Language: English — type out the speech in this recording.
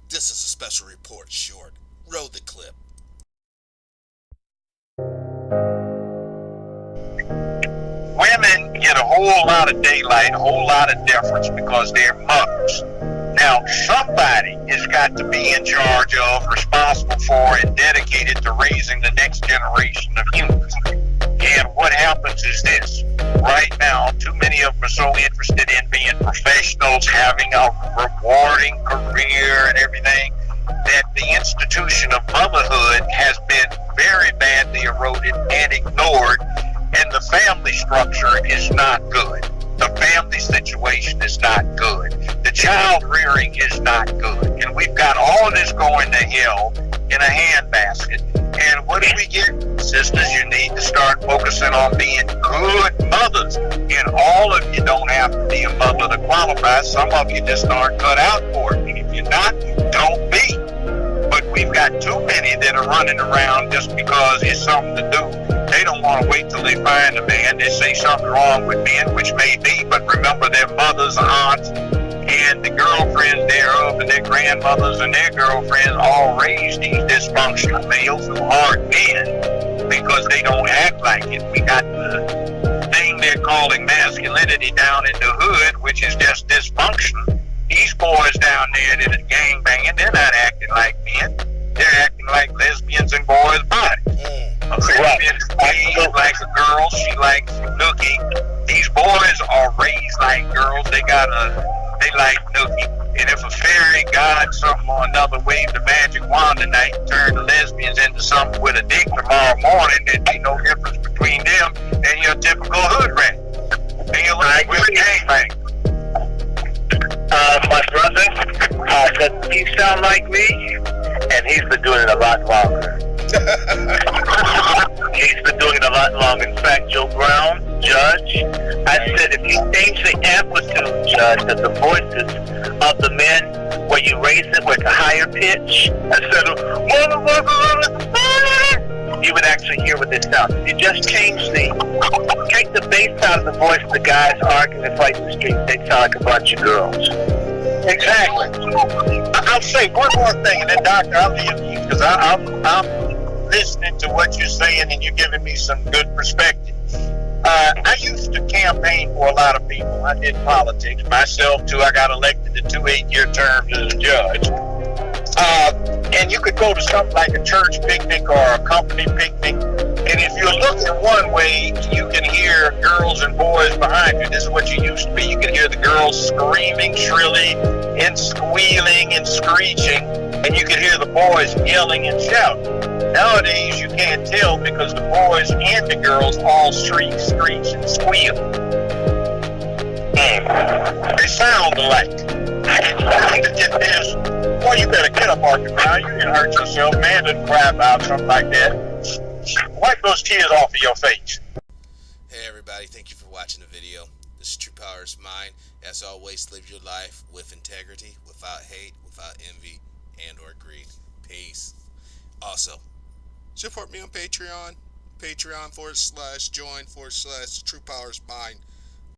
This is a special report short. Roll the clip. Women get a whole lot of daylight, a whole lot of deference because they're mothers. Now, somebody has got to be in charge of, responsible for, and dedicated to raising the next generation of humans. And what happens is this. Right now, too many of them are so interested in being professionals, having a rewarding career and everything, that the institution of motherhood has been very badly eroded and ignored, and the family structure is not good. The family situation is not good. The child rearing is not good. And we've got all of this going to hell in a handbasket. And what do we get? Sisters, you need to start focusing on being good mothers. And all of you don't have to be a mother to qualify. Some of you just aren't cut out for it. And if you're not, don't be. But we've got too many that are running around just because it's something to do. They don't want to wait till they find a man. They say something wrong with men, which may be, but remember their mothers, aunts, and the girlfriends thereof, and their grandmothers and their girlfriends all raised these dysfunctional males who aren't men because they don't act like it. We got the thing they're calling masculinity down in the hood, which is just dysfunction. These boys down there that are gang banging, they're not acting like men. They're acting like lesbians and boys' bodies. A lesbian is like a girl, she likes nookie. These boys are raised like girls. They like nookie. And if a fairy god something or another waved a magic wand tonight and turned the lesbians into something with a dick tomorrow morning, there'd be no difference between them and your typical hood rat. And you're like, with gangbang. My brother said he sound like me, and he's been doing it a lot longer. He's been doing it a lot longer. In fact, Joe Brown, Judge, I said if you change the amplitude, Judge, of the voices of the men, where you raise it with a higher pitch, instead of you would actually hear what they sound. If you just take the bass out of the voice of the guys arguing and fighting the street, they sound like a bunch of girls. Exactly. I'll say one more thing, and then Doctor, I'll leave you because I'm listening to what you're saying, and you're giving me some good perspective. I used to campaign for a lot of people. I did politics myself too. I got elected to 2 8-year terms as a judge. And you could go to something like a church picnic or a company picnic, and if you're looking one way, you can hear girls and boys behind you. This is what you used to be. You can hear the girls screaming shrilly and squealing and screeching, and you can hear the boys yelling and shouting. Nowadays, you can't tell because the boys and the girls all shriek, screech, and squeal. They sound alike. Boy, you better get up off your ground. You can hurt yourself. Man doesn't cry about something like that. Wipe those tears off of your face. Hey everybody, thank you for watching the video. This is True Power is Mine. As always, live your life with integrity, without hate, without envy, and or greed. Peace. Also, support me on Patreon. Patreon /join /True Power is Mine.